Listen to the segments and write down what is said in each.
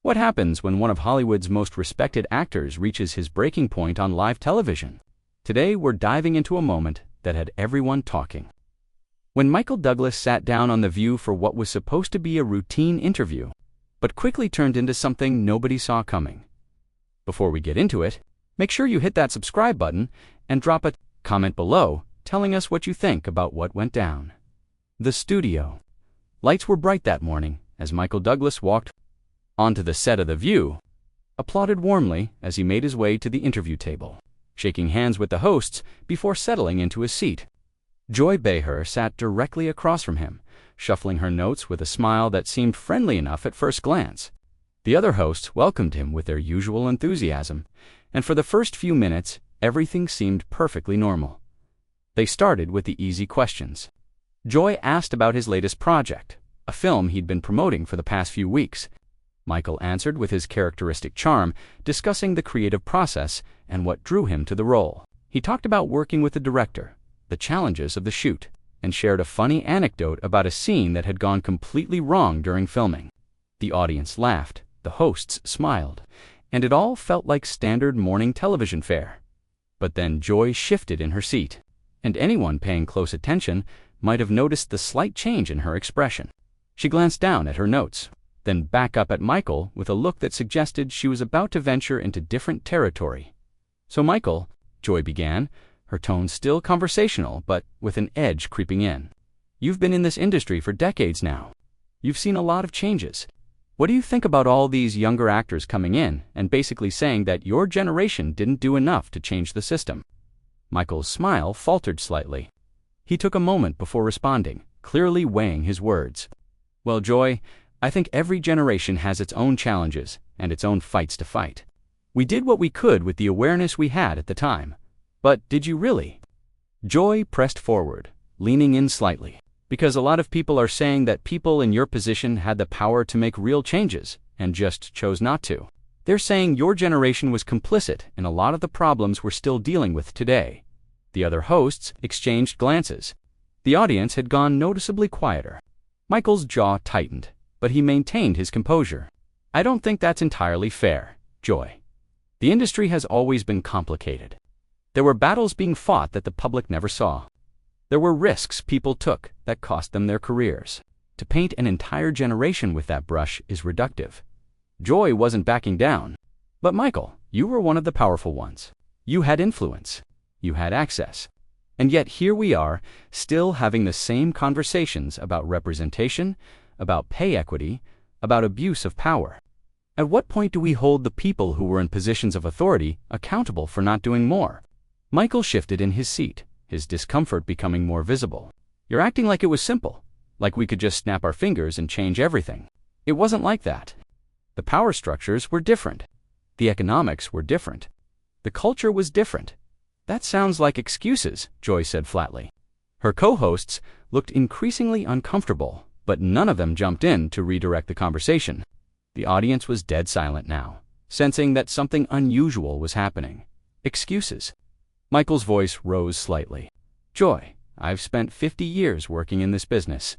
What happens when one of Hollywood's most respected actors reaches his breaking point on live television? Today, we're diving into a moment that had everyone talking. When Michael Douglas sat down on The View for what was supposed to be a routine interview, but quickly turned into something nobody saw coming. Before we get into it, make sure you hit that subscribe button and drop a comment below telling us what you think about what went down. The studio. Lights were bright that morning as Michael Douglas walked onto the set of The View, applauded warmly as he made his way to the interview table, shaking hands with the hosts before settling into his seat. Joy Behar sat directly across from him, shuffling her notes with a smile that seemed friendly enough at first glance. The other hosts welcomed him with their usual enthusiasm, and for the first few minutes, everything seemed perfectly normal. They started with the easy questions. Joy asked about his latest project, a film he'd been promoting for the past few weeks. Michael answered with his characteristic charm, discussing the creative process and what drew him to the role. He talked about working with the director, the challenges of the shoot, and shared a funny anecdote about a scene that had gone completely wrong during filming. The audience laughed, the hosts smiled, and it all felt like standard morning television fare. But then Joy shifted in her seat, and anyone paying close attention might have noticed the slight change in her expression. She glanced down at her notes, then back up at Michael with a look that suggested she was about to venture into different territory. "So Michael," Joy began, her tone still conversational but with an edge creeping in. "You've been in this industry for decades now. You've seen a lot of changes. What do you think about all these younger actors coming in and basically saying that your generation didn't do enough to change the system?" Michael's smile faltered slightly. He took a moment before responding, clearly weighing his words. "Well, Joy, I think every generation has its own challenges and its own fights to fight. We did what we could with the awareness we had at the time. But did you really?" Joy pressed forward, leaning in slightly, because a lot of people are saying that people in your position had the power to make real changes and just chose not to. They're saying your generation was complicit in a lot of the problems we're still dealing with today. The other hosts exchanged glances. The audience had gone noticeably quieter. Michael's jaw tightened, but he maintained his composure. "I don't think that's entirely fair, Joy. The industry has always been complicated. There were battles being fought that the public never saw. There were risks people took that cost them their careers. To paint an entire generation with that brush is reductive." Joy wasn't backing down. "But Michael, you were one of the powerful ones. You had influence. You had access. And yet here we are, still having the same conversations about representation, about pay equity, about abuse of power. At what point do we hold the people who were in positions of authority accountable for not doing more?" Michael shifted in his seat, his discomfort becoming more visible. "You're acting like it was simple, like we could just snap our fingers and change everything. It wasn't like that. The power structures were different. The economics were different. The culture was different." "That sounds like excuses," Joy said flatly. Her co-hosts looked increasingly uncomfortable, but none of them jumped in to redirect the conversation. The audience was dead silent now, sensing that something unusual was happening. "Excuses." Michael's voice rose slightly. "Joy, I've spent 50 years working in this business.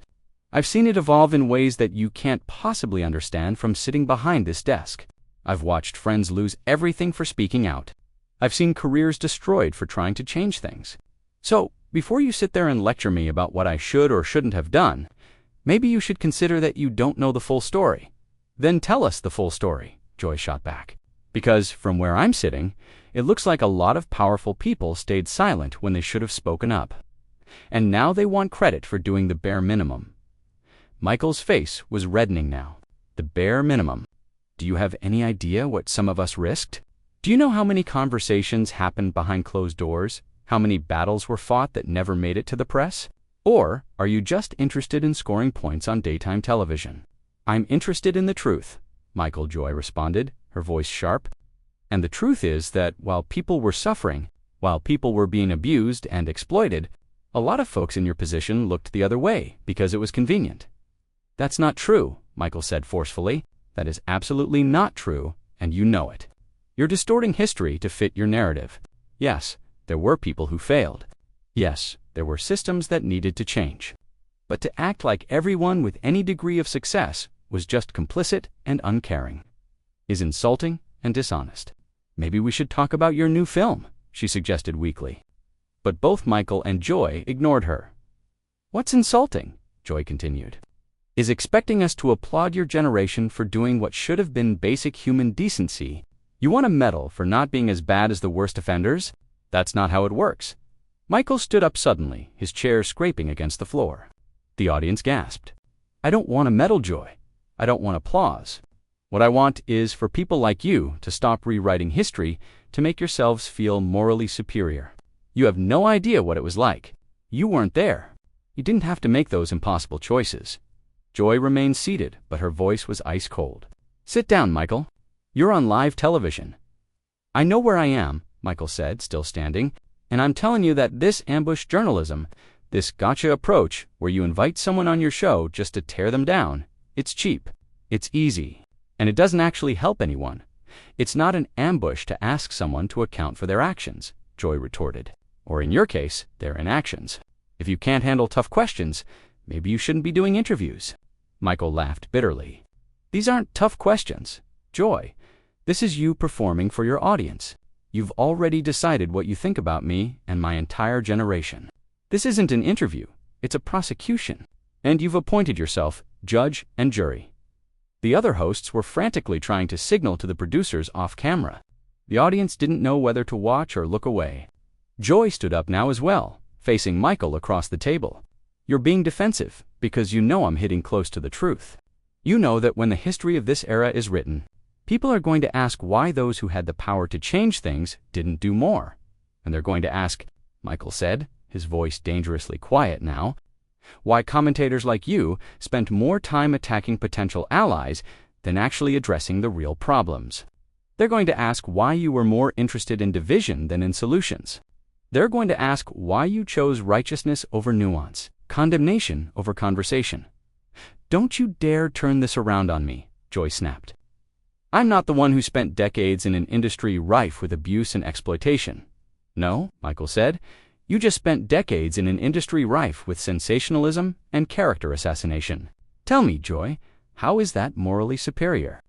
I've seen it evolve in ways that you can't possibly understand from sitting behind this desk. I've watched friends lose everything for speaking out. I've seen careers destroyed for trying to change things. So, before you sit there and lecture me about what I should or shouldn't have done, maybe you should consider that you don't know the full story." "Then tell us the full story," Joy shot back. "Because, from where I'm sitting, it looks like a lot of powerful people stayed silent when they should have spoken up. And now they want credit for doing the bare minimum." Michael's face was reddening now. "The bare minimum. Do you have any idea what some of us risked? Do you know how many conversations happened behind closed doors? How many battles were fought that never made it to the press? Or are you just interested in scoring points on daytime television?" "I'm interested in the truth," Michael Joy responded, her voice sharp. "And the truth is that while people were suffering, while people were being abused and exploited, a lot of folks in your position looked the other way because it was convenient." "That's not true," Michael said forcefully. "That is absolutely not true, and you know it. You're distorting history to fit your narrative. Yes, there were people who failed. Yes, there were systems that needed to change. But to act like everyone with any degree of success was just complicit and uncaring. is insulting and dishonest. Maybe we should talk about your new film, she suggested weakly. But both Michael and Joy ignored her. What's insulting, Joy continued, is expecting us to applaud your generation for doing what should have been basic human decency. You want a medal for not being as bad as the worst offenders? That's not how it works. Michael stood up suddenly, his chair scraping against the floor. The audience gasped. I don't want a medal, Joy. I don't want applause. What I want is for people like you to stop rewriting history to make yourselves feel morally superior. You have no idea what it was like. You weren't there. You didn't have to make those impossible choices. Joy remained seated, but her voice was ice cold. Sit down, Michael. You're on live television. I know where I am, Michael said, still standing, and I'm telling you that this ambush journalism, this gotcha approach where you invite someone on your show just to tear them down, it's cheap, it's easy, and it doesn't actually help anyone. It's not an ambush to ask someone to account for their actions, Joy retorted. Or in your case, their inactions. If you can't handle tough questions, maybe you shouldn't be doing interviews. Michael laughed bitterly. These aren't tough questions, Joy. This is you performing for your audience. You've already decided what you think about me and my entire generation. This isn't an interview, it's a prosecution. And you've appointed yourself judge and jury. The other hosts were frantically trying to signal to the producers off camera. The audience didn't know whether to watch or look away. Joy stood up now as well, facing Michael across the table. You're being defensive because you know I'm hitting close to the truth. You know that when the history of this era is written, people are going to ask why those who had the power to change things didn't do more. And they're going to ask, Michael said, his voice dangerously quiet now, why commentators like you spent more time attacking potential allies than actually addressing the real problems. They're going to ask why you were more interested in division than in solutions. They're going to ask why you chose righteousness over nuance, condemnation over conversation. Don't you dare turn this around on me, Joy snapped. I'm not the one who spent decades in an industry rife with abuse and exploitation. No, Michael said, you just spent decades in an industry rife with sensationalism and character assassination. Tell me, Joy, how is that morally superior?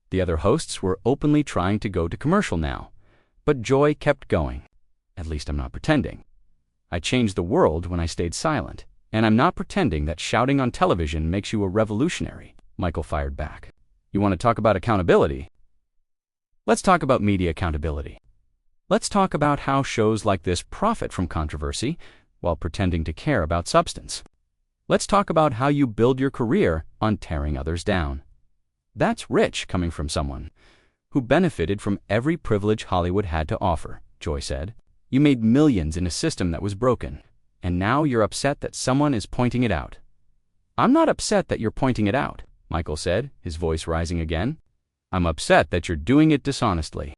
The other hosts were openly trying to go to commercial now, but Joy kept going. At least I'm not pretending. I changed the world when I stayed silent, and I'm not pretending that shouting on television makes you a revolutionary, Michael fired back. You want to talk about accountability? Let's talk about media accountability. Let's talk about how shows like this profit from controversy while pretending to care about substance. Let's talk about how you build your career on tearing others down. That's rich coming from someone who benefited from every privilege Hollywood had to offer, Joy said. You made millions in a system that was broken, and now you're upset that someone is pointing it out. I'm not upset that you're pointing it out, Michael said, his voice rising again. I'm upset that you're doing it dishonestly.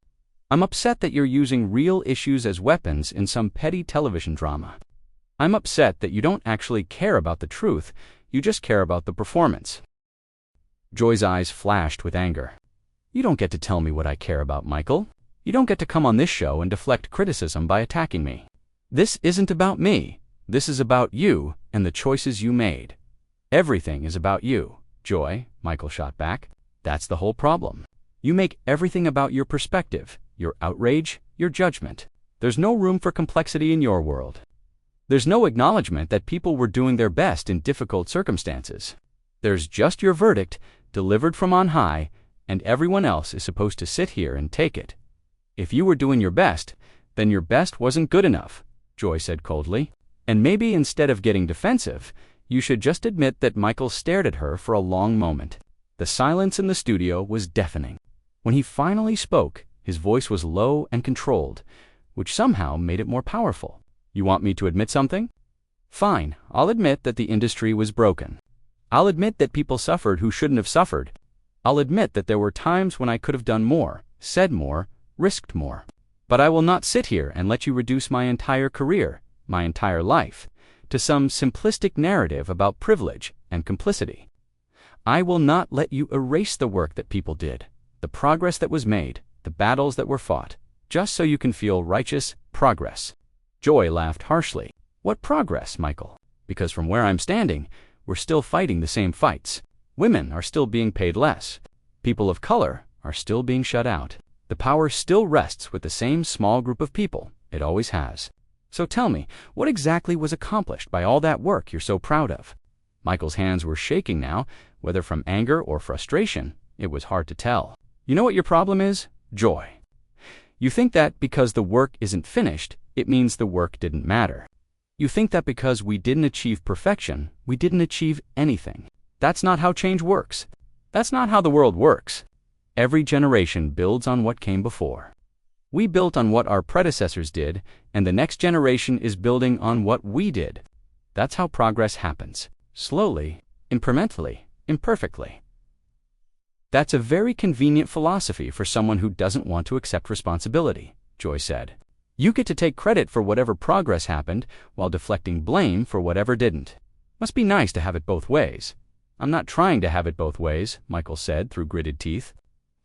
I'm upset that you're using real issues as weapons in some petty television drama. I'm upset that you don't actually care about the truth, you just care about the performance. Joy's eyes flashed with anger. You don't get to tell me what I care about, Michael. You don't get to come on this show and deflect criticism by attacking me. This isn't about me. This is about you and the choices you made. Everything is about you, Joy, Michael shot back. That's the whole problem. You make everything about your perspective, your outrage, your judgment. There's no room for complexity in your world. There's no acknowledgement that people were doing their best in difficult circumstances. There's just your verdict, delivered from on high, and everyone else is supposed to sit here and take it. If you were doing your best, then your best wasn't good enough, Joy said coldly. And maybe instead of getting defensive, you should just admit that Michael stared at her for a long moment. The silence in the studio was deafening. When he finally spoke, his voice was low and controlled, which somehow made it more powerful. You want me to admit something? Fine, I'll admit that the industry was broken. I'll admit that people suffered who shouldn't have suffered. I'll admit that there were times when I could have done more, said more, risked more. But I will not sit here and let you reduce my entire career, my entire life, to some simplistic narrative about privilege and complicity. I will not let you erase the work that people did, the progress that was made, the battles that were fought, just so you can feel righteous progress. Joy laughed harshly. What progress, Michael? Because from where I'm standing, we're still fighting the same fights. Women are still being paid less. People of color are still being shut out. The power still rests with the same small group of people. It always has. So tell me, what exactly was accomplished by all that work you're so proud of? Michael's hands were shaking now, whether from anger or frustration. It was hard to tell. You know what your problem is? Joy. You think that because the work isn't finished, it means the work didn't matter. You think that because we didn't achieve perfection, we didn't achieve anything. That's not how change works. That's not how the world works. Every generation builds on what came before. We built on what our predecessors did, and the next generation is building on what we did. That's how progress happens. Slowly, incrementally, imperfectly. That's a very convenient philosophy for someone who doesn't want to accept responsibility, Joy said. You get to take credit for whatever progress happened while deflecting blame for whatever didn't. Must be nice to have it both ways. I'm not trying to have it both ways, Michael said through gritted teeth.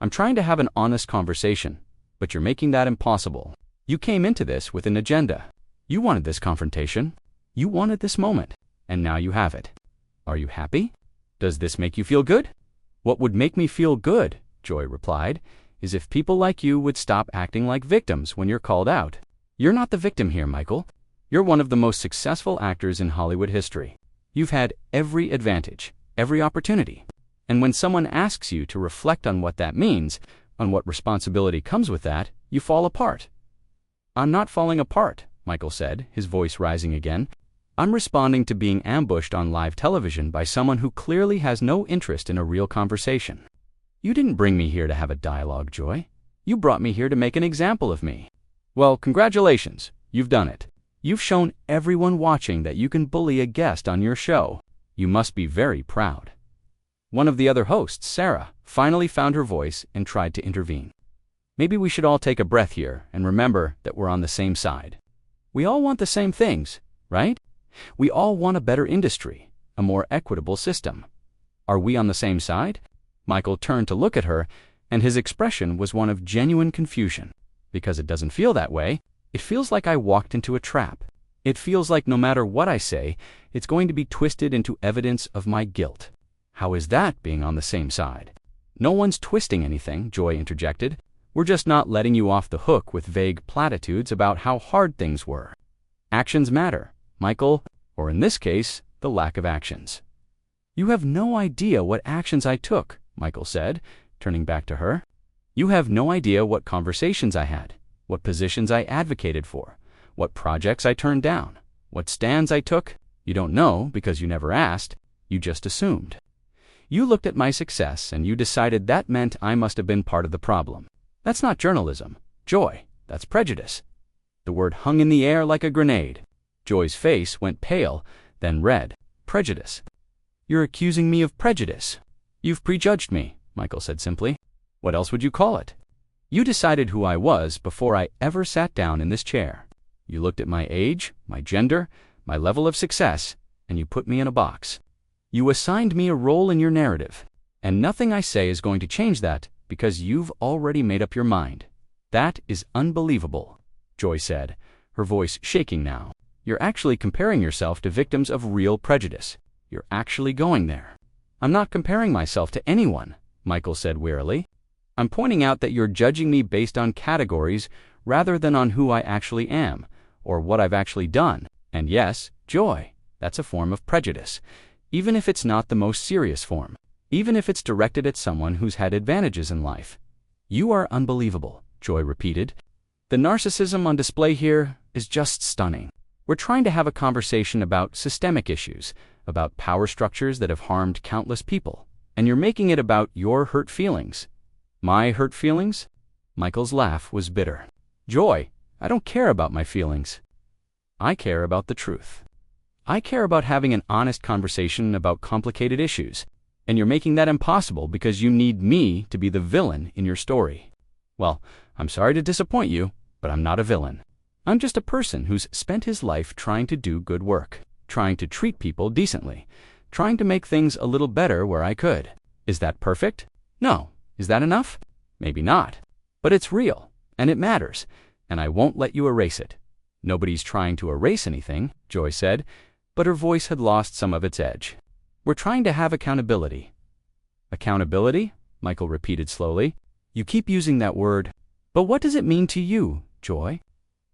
I'm trying to have an honest conversation, but you're making that impossible. You came into this with an agenda. You wanted this confrontation. You wanted this moment, and now you have it. Are you happy? Does this make you feel good? What would make me feel good, Joy replied, is if people like you would stop acting like victims when you're called out. You're not the victim here, Michael. You're one of the most successful actors in Hollywood history. You've had every advantage, every opportunity. And when someone asks you to reflect on what that means, on what responsibility comes with that, you fall apart. I'm not falling apart, Michael said, his voice rising again. I'm responding to being ambushed on live television by someone who clearly has no interest in a real conversation. You didn't bring me here to have a dialogue, Joy. You brought me here to make an example of me. Well, congratulations. You've done it. You've shown everyone watching that you can bully a guest on your show. You must be very proud. One of the other hosts, Sarah, finally found her voice and tried to intervene. Maybe we should all take a breath here and remember that we're on the same side. We all want the same things, right? We all want a better industry, a more equitable system. Are we on the same side? Michael turned to look at her, and his expression was one of genuine confusion. Because it doesn't feel that way. It feels like I walked into a trap. It feels like no matter what I say, it's going to be twisted into evidence of my guilt. How is that being on the same side? No one's twisting anything, Joy interjected. We're just not letting you off the hook with vague platitudes about how hard things were. Actions matter, Michael, or in this case, the lack of actions. You have no idea what actions I took, Michael said, turning back to her. You have no idea what conversations I had, what positions I advocated for, what projects I turned down, what stands I took. You don't know because you never asked, you just assumed. You looked at my success and you decided that meant I must have been part of the problem. That's not journalism, Joy, that's prejudice. The word hung in the air like a grenade. Joy's face went pale, then red. Prejudice. You're accusing me of prejudice. You've prejudged me, Michael said simply. What else would you call it? You decided who I was before I ever sat down in this chair. You looked at my age, my gender, my level of success, and you put me in a box. You assigned me a role in your narrative, and nothing I say is going to change that because you've already made up your mind. That is unbelievable, Joy said, her voice shaking now. You're actually comparing yourself to victims of real prejudice. You're actually going there. I'm not comparing myself to anyone, Michael said wearily. I'm pointing out that you're judging me based on categories rather than on who I actually am, or what I've actually done. And yes, Joy, that's a form of prejudice, even if it's not the most serious form, even if it's directed at someone who's had advantages in life. You are unbelievable, Joy repeated. The narcissism on display here is just stunning. We're trying to have a conversation about systemic issues, about power structures that have harmed countless people, and you're making it about your hurt feelings. My hurt feelings? Michael's laugh was bitter. Joy, I don't care about my feelings. I care about the truth. I care about having an honest conversation about complicated issues, and you're making that impossible because you need me to be the villain in your story. Well, I'm sorry to disappoint you, but I'm not a villain. I'm just a person who's spent his life trying to do good work, trying to treat people decently, trying to make things a little better where I could. Is that perfect? No. Is that enough? Maybe not. But it's real, and it matters, and I won't let you erase it. Nobody's trying to erase anything, Joy said, but her voice had lost some of its edge. We're trying to have accountability. Accountability? Michael repeated slowly. You keep using that word, but what does it mean to you, Joy?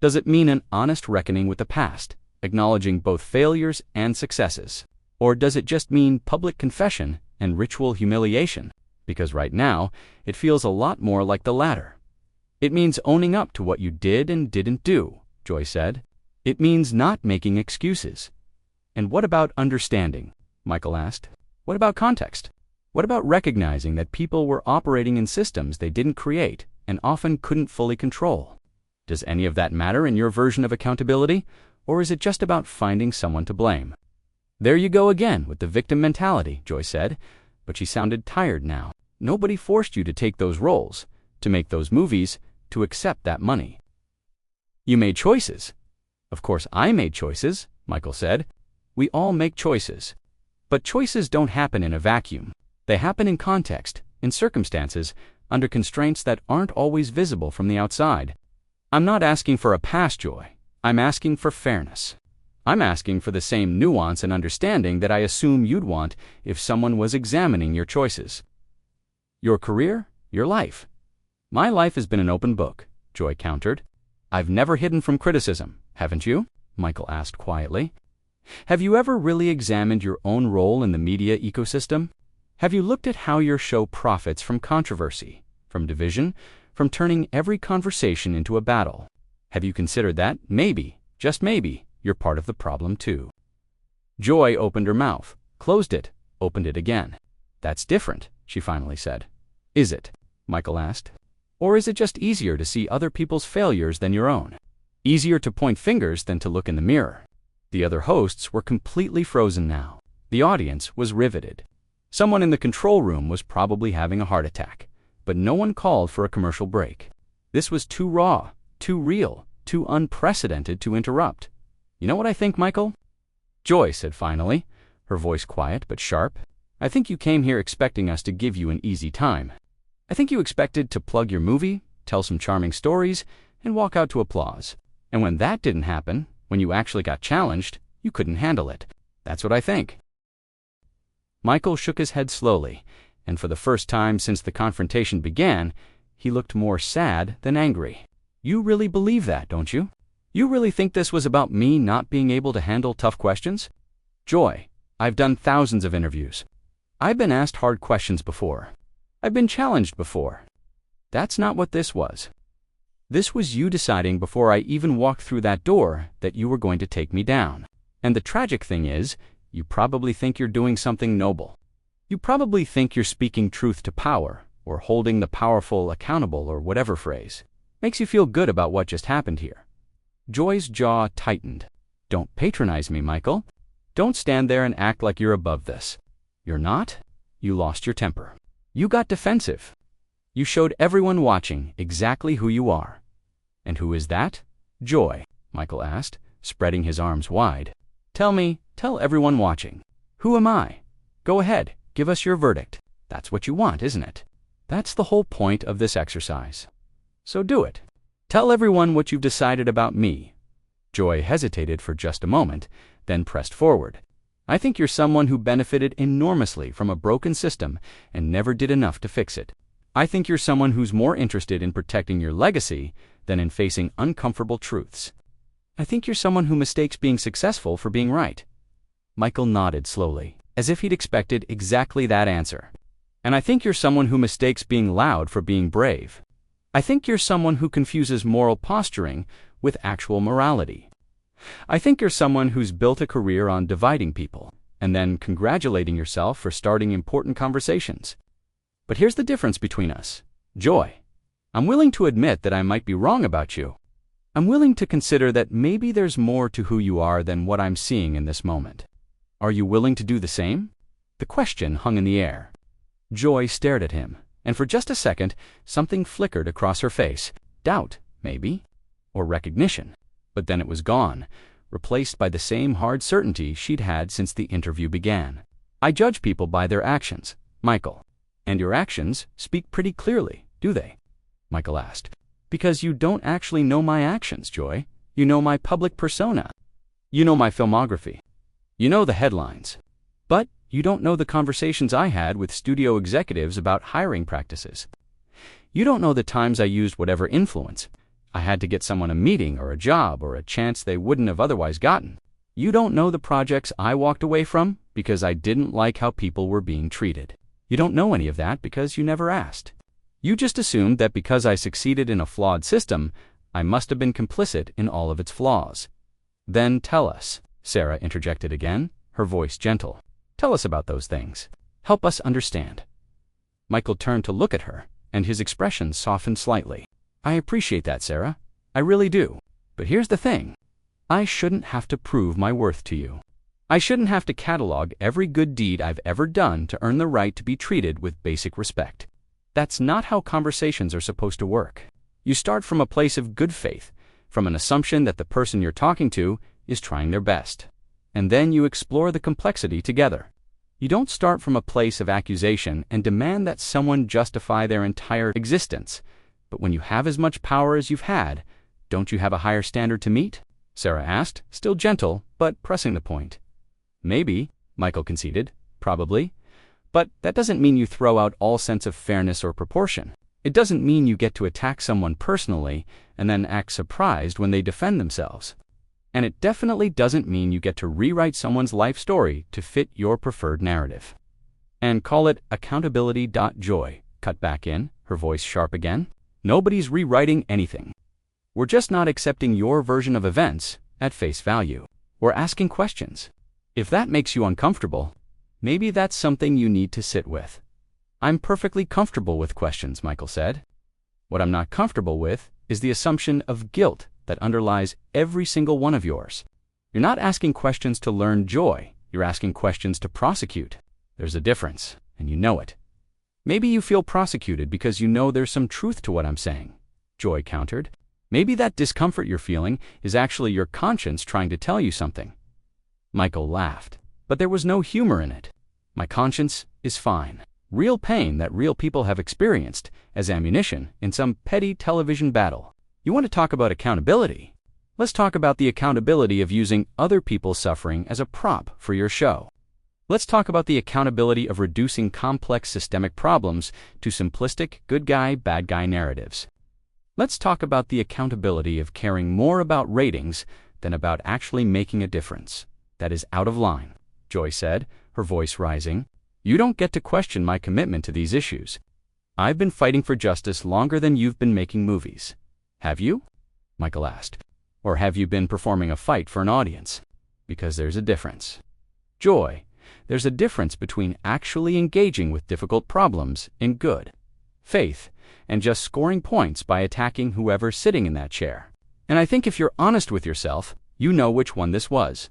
Does it mean an honest reckoning with the past, acknowledging both failures and successes? Or does it just mean public confession and ritual humiliation? Because right now, it feels a lot more like the latter. It means owning up to what you did and didn't do, Joy said. It means not making excuses. And what about understanding? Michael asked. What about context? What about recognizing that people were operating in systems they didn't create and often couldn't fully control? Does any of that matter in your version of accountability, or is it just about finding someone to blame? There you go again with the victim mentality, Joy said, but she sounded tired now. Nobody forced you to take those roles, to make those movies, to accept that money. You made choices. Of course I made choices, Michael said. We all make choices. But choices don't happen in a vacuum. They happen in context, in circumstances, under constraints that aren't always visible from the outside. I'm not asking for a pass, Joy. I'm asking for fairness. I'm asking for the same nuance and understanding that I assume you'd want if someone was examining your choices. Your career, your life. My life has been an open book, Joy countered. I've never hidden from criticism, haven't you? Michael asked quietly. Have you ever really examined your own role in the media ecosystem? Have you looked at how your show profits from controversy, from division, from turning every conversation into a battle? Have you considered that, maybe, just maybe, you're part of the problem too? Joy opened her mouth, closed it, opened it again. That's different, she finally said. Is it? Michael asked. Or is it just easier to see other people's failures than your own? Easier to point fingers than to look in the mirror? The other hosts were completely frozen now. The audience was riveted. Someone in the control room was probably having a heart attack, but no one called for a commercial break. This was too raw, too real, too unprecedented to interrupt. You know what I think, Michael? Joy said finally, her voice quiet but sharp. I think you came here expecting us to give you an easy time. I think you expected to plug your movie, tell some charming stories, and walk out to applause. And when that didn't happen, when you actually got challenged, you couldn't handle it. That's what I think. Michael shook his head slowly, and for the first time since the confrontation began, he looked more sad than angry. You really believe that, don't you? You really think this was about me not being able to handle tough questions? Joy, I've done thousands of interviews. I've been asked hard questions before. I've been challenged before. That's not what this was. This was you deciding before I even walked through that door that you were going to take me down. And the tragic thing is, you probably think you're doing something noble. You probably think you're speaking truth to power, or holding the powerful accountable, or whatever phrase. Makes you feel good about what just happened here. Joy's jaw tightened. Don't patronize me, Michael. Don't stand there and act like you're above this. You're not. You lost your temper. You got defensive. You showed everyone watching exactly who you are. And who is that? Joy, Michael asked, spreading his arms wide. Tell everyone watching. Who am I? Go ahead, give us your verdict. That's what you want, isn't it? That's the whole point of this exercise. So do it. Tell everyone what you've decided about me. Joy hesitated for just a moment, then pressed forward. I think you're someone who benefited enormously from a broken system and never did enough to fix it. I think you're someone who's more interested in protecting your legacy than in facing uncomfortable truths. I think you're someone who mistakes being successful for being right. Michael nodded slowly, as if he'd expected exactly that answer. And I think you're someone who mistakes being loud for being brave. I think you're someone who confuses moral posturing with actual morality. I think you're someone who's built a career on dividing people, and then congratulating yourself for starting important conversations. But here's the difference between us. Joy, I'm willing to admit that I might be wrong about you. I'm willing to consider that maybe there's more to who you are than what I'm seeing in this moment. Are you willing to do the same? The question hung in the air. Joy stared at him, and for just a second, something flickered across her face. Doubt, maybe, or recognition. But then it was gone, replaced by the same hard certainty she'd had since the interview began. I judge people by their actions, Michael. And your actions speak pretty clearly, do they? Michael asked. Because you don't actually know my actions, Joy. You know my public persona. You know my filmography. You know the headlines. But you don't know the conversations I had with studio executives about hiring practices. You don't know the times I used whatever influence I had to get someone a meeting or a job or a chance they wouldn't have otherwise gotten. You don't know the projects I walked away from because I didn't like how people were being treated. You don't know any of that because you never asked. You just assumed that because I succeeded in a flawed system, I must have been complicit in all of its flaws. Then tell us, Sarah interjected again, her voice gentle. Tell us about those things. Help us understand. Michael turned to look at her, and his expression softened slightly. I appreciate that, Sarah. I really do. But here's the thing. I shouldn't have to prove my worth to you. I shouldn't have to catalog every good deed I've ever done to earn the right to be treated with basic respect. That's not how conversations are supposed to work. You start from a place of good faith, from an assumption that the person you're talking to is trying their best. And then you explore the complexity together. You don't start from a place of accusation and demand that someone justify their entire existence. But when you have as much power as you've had, don't you have a higher standard to meet? Sarah asked, still gentle, but pressing the point. Maybe, Michael conceded, probably. But that doesn't mean you throw out all sense of fairness or proportion. It doesn't mean you get to attack someone personally and then act surprised when they defend themselves. And it definitely doesn't mean you get to rewrite someone's life story to fit your preferred narrative. And call it accountability.joy, cut back in, her voice sharp again. Nobody's rewriting anything. We're just not accepting your version of events at face value. We're asking questions. If that makes you uncomfortable, maybe that's something you need to sit with. I'm perfectly comfortable with questions, Michael said. What I'm not comfortable with is the assumption of guilt that underlies every single one of yours. You're not asking questions to learn joy. You're asking questions to prosecute. There's a difference, and you know it. Maybe you feel prosecuted because you know there's some truth to what I'm saying, Joy countered. Maybe that discomfort you're feeling is actually your conscience trying to tell you something. Michael laughed, but there was no humor in it. My conscience is fine. Real pain that real people have experienced as ammunition in some petty television battle. You want to talk about accountability? Let's talk about the accountability of using other people's suffering as a prop for your show. Let's talk about the accountability of reducing complex systemic problems to simplistic good guy, bad guy narratives. Let's talk about the accountability of caring more about ratings than about actually making a difference. That is out of line, Joy said, her voice rising. You don't get to question my commitment to these issues. I've been fighting for justice longer than you've been making movies. Have you? Michael asked. Or have you been performing a fight for an audience? Because there's a difference. Joy, there's a difference between actually engaging with difficult problems in good faith and just scoring points by attacking whoever's sitting in that chair. And I think if you're honest with yourself, you know which one this was.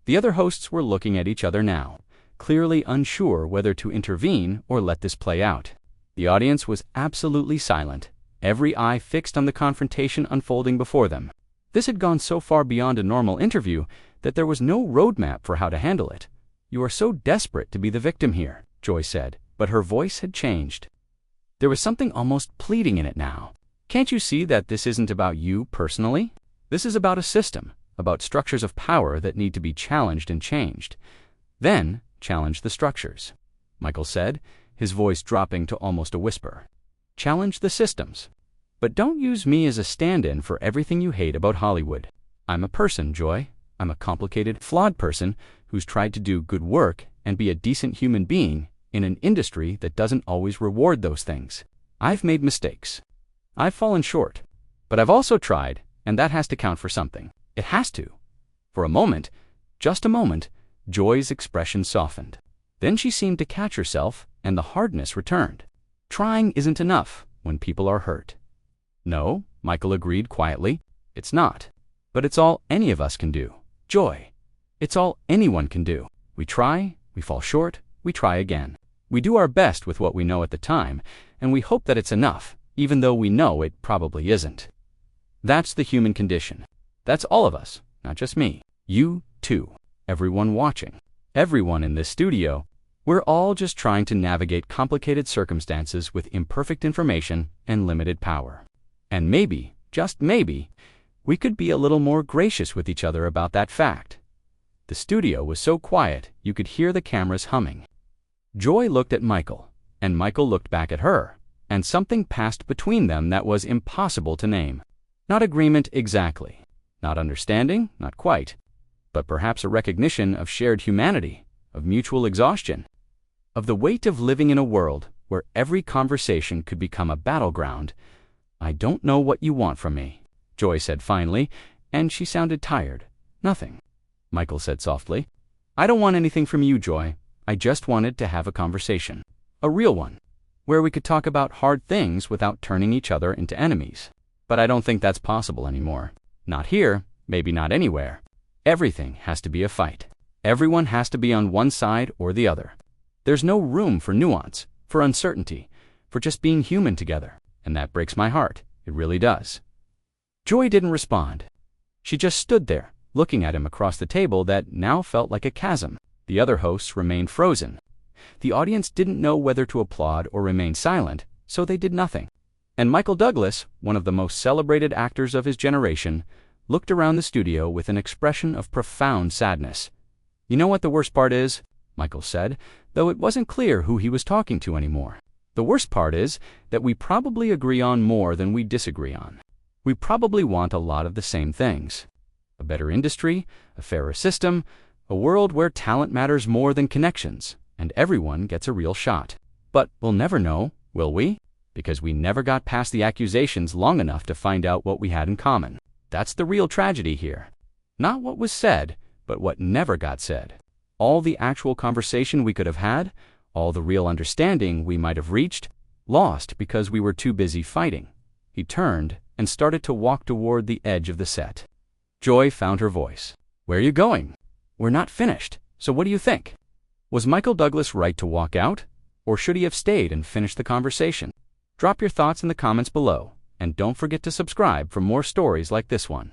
The other hosts were looking at each other now, clearly unsure whether to intervene or let this play out. The audience was absolutely silent, every eye fixed on the confrontation unfolding before them. This had gone so far beyond a normal interview that there was no roadmap for how to handle it. You are so desperate to be the victim here, Joy said, but her voice had changed. There was something almost pleading in it now. Can't you see that this isn't about you personally? This is about a system, about structures of power that need to be challenged and changed. Then, challenge the structures, Michael said, his voice dropping to almost a whisper. Challenge the systems. But don't use me as a stand-in for everything you hate about Hollywood. I'm a person, Joy. I'm a complicated, flawed person who's tried to do good work and be a decent human being in an industry that doesn't always reward those things. I've made mistakes. I've fallen short. But I've also tried, and that has to count for something. It has to. For a moment, just a moment, Joy's expression softened. Then she seemed to catch herself, and the hardness returned. Trying isn't enough when people are hurt. No, Michael agreed quietly. It's not. But it's all any of us can do. Joy. It's all anyone can do. We try, we fall short, we try again. We do our best with what we know at the time, and we hope that it's enough, even though we know it probably isn't. That's the human condition. That's all of us, not just me. You, too. Everyone watching. Everyone in this studio. We're all just trying to navigate complicated circumstances with imperfect information and limited power. And maybe, just maybe, we could be a little more gracious with each other about that fact. The studio was so quiet you could hear the cameras humming. Joy looked at Michael, and Michael looked back at her, and something passed between them that was impossible to name. Not agreement exactly, not understanding, not quite, but perhaps a recognition of shared humanity, of mutual exhaustion, of the weight of living in a world where every conversation could become a battleground. "I don't know what you want from me," Joy said finally, and she sounded tired. "Nothing," Michael said softly. "I don't want anything from you, Joy. I just wanted to have a conversation. A real one, where we could talk about hard things without turning each other into enemies. But I don't think that's possible anymore. Not here, maybe not anywhere. Everything has to be a fight. Everyone has to be on one side or the other. There's no room for nuance, for uncertainty, for just being human together. And that breaks my heart. It really does." Joy didn't respond. She just stood there, looking at him across the table that now felt like a chasm. The other hosts remained frozen. The audience didn't know whether to applaud or remain silent, so they did nothing. And Michael Douglas, one of the most celebrated actors of his generation, looked around the studio with an expression of profound sadness. "You know what the worst part is?" Michael said, though it wasn't clear who he was talking to anymore. "The worst part is that we probably agree on more than we disagree on. We probably want a lot of the same things. A better industry, a fairer system, a world where talent matters more than connections, and everyone gets a real shot. But we'll never know, will we? Because we never got past the accusations long enough to find out what we had in common. That's the real tragedy here. Not what was said, but what never got said. All the actual conversation we could have had, all the real understanding we might have reached, lost because we were too busy fighting." He turned and started to walk toward the edge of the set. Joy found her voice. "Where are you going? We're not finished, so what do you think? Was Michael Douglas right to walk out, or should he have stayed and finished the conversation?" Drop your thoughts in the comments below, and don't forget to subscribe for more stories like this one.